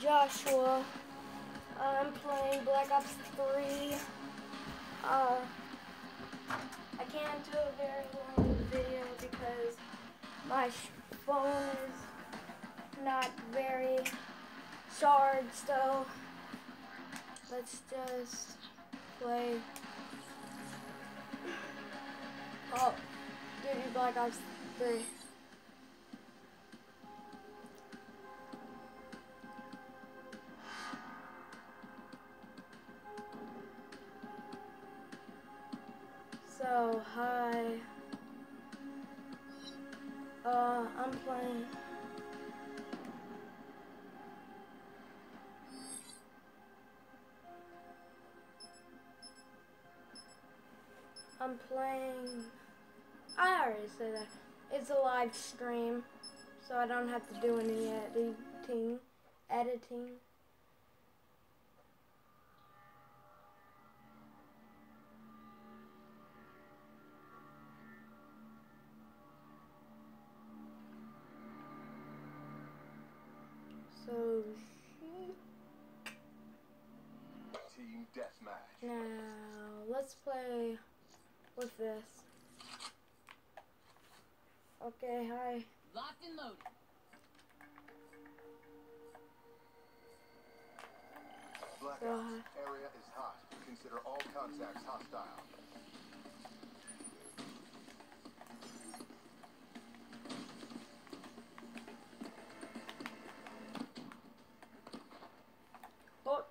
Joshua. I'm playing Black Ops 3. I can't do a very long video because my phone is not very charged, so let's just play Call of Duty Black Ops 3. So, hi. I'm playing. I already said that. It's a live stream, so I don't have to do any editing. So, Team Deathmatch. now let's play with this. Okay, hi. Locked and loaded. Black Ops. Area is hot. Consider all contacts hostile. Oh.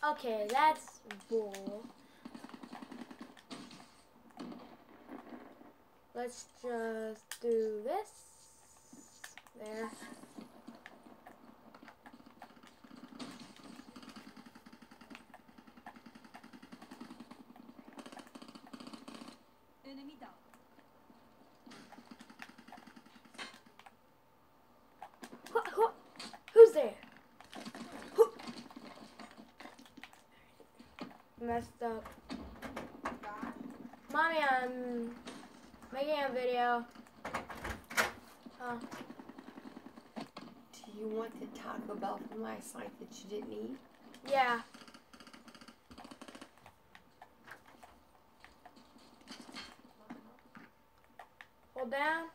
Okay, that's bull. Let's just do this. There. Enemy down. Who's there? Messed up. Mommy, I'm making a video. Do you want the Taco Bell from last night that you didn't eat? Yeah. Hold down.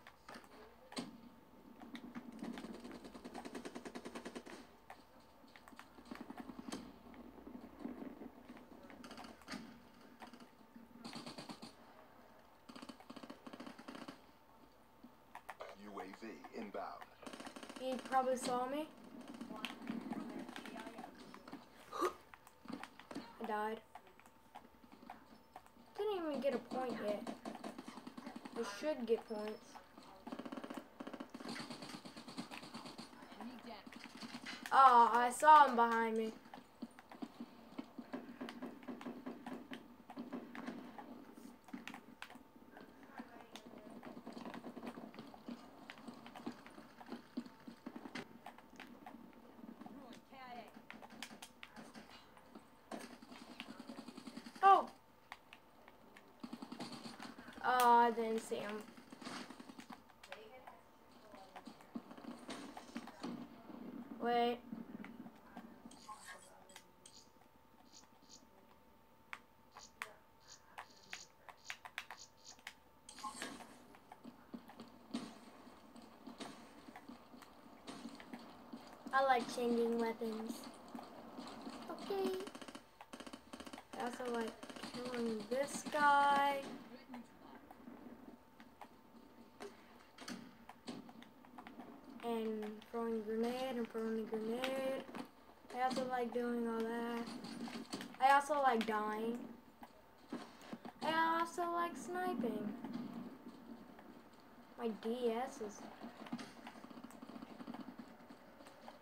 UAV inbound. He probably saw me. I died. Didn't even get a point yet. I should get points. Enemy down. Oh, I saw him behind me. Ruin KIA. Oh! Oh, I didn't see him. Wait. I like changing weapons. Okay. I also like killing this guy. And throwing a grenade and throwing a grenade. I also like doing all that. I also like dying. I also like sniping. My DS is...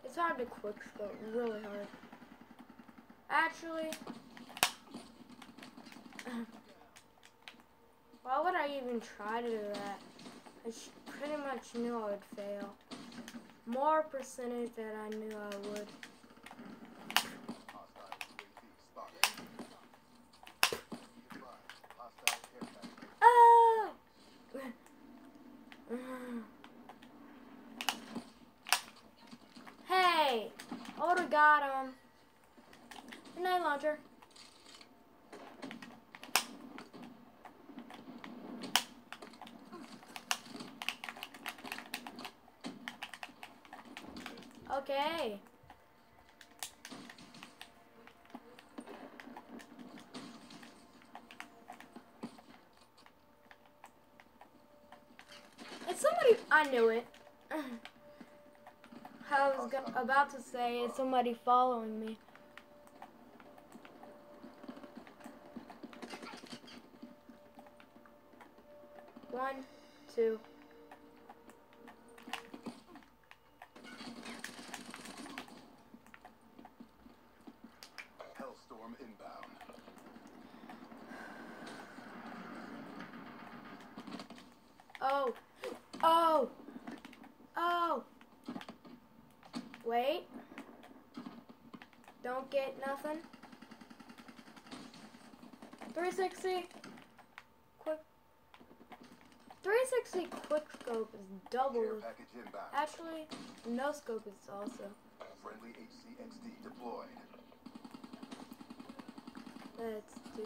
It's hard to quickscope, really hard. Actually, why would I even try to do that? I pretty much knew I would fail. More percentage than I knew I would. Hostile UAV spotted. Hostile care package. Oh! Hey! I would've got him. Grenade launcher. Okay. It's somebody. I knew it. I was about to say it's somebody following me. One, two. Hellstorm inbound. Oh. Oh. Oh. Wait. Don't get nothing. 360. Quick. 360 quick scope is double. Care package inbound. Actually, no scope is also. Friendly HCXD deployed. Let's do.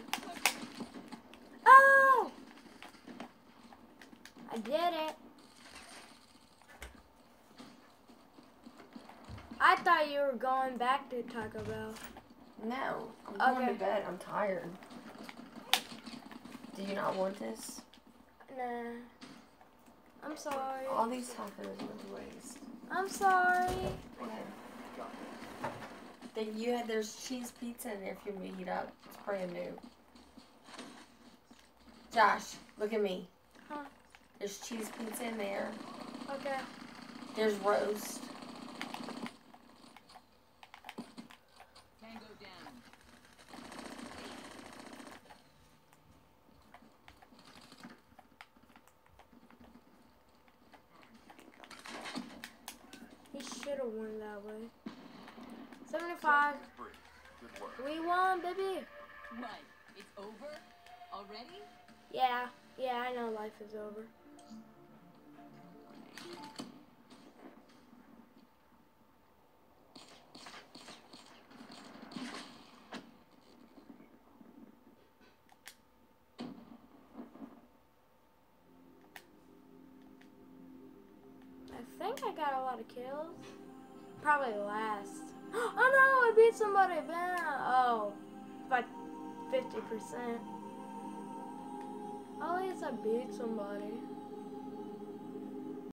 Oh! I did it. I thought you were going back to Taco Bell. No, I'm going Okay. to bed. I'm tired. Do you not want this? Nah. I'm sorry. All these tacos went to waste. I'm sorry. Yeah. There's cheese pizza in there if you want to heat up. It's brand new. Josh, look at me. Huh? There's cheese pizza in there. Okay. There's roast. Tango down. He should have won that way. 75. Good work. We won, baby. What? It's over? Already? Yeah. Yeah, I know life is over. I think I got a lot of kills. Probably last. Oh no, I beat somebody. Oh, by 50%. At least I beat somebody.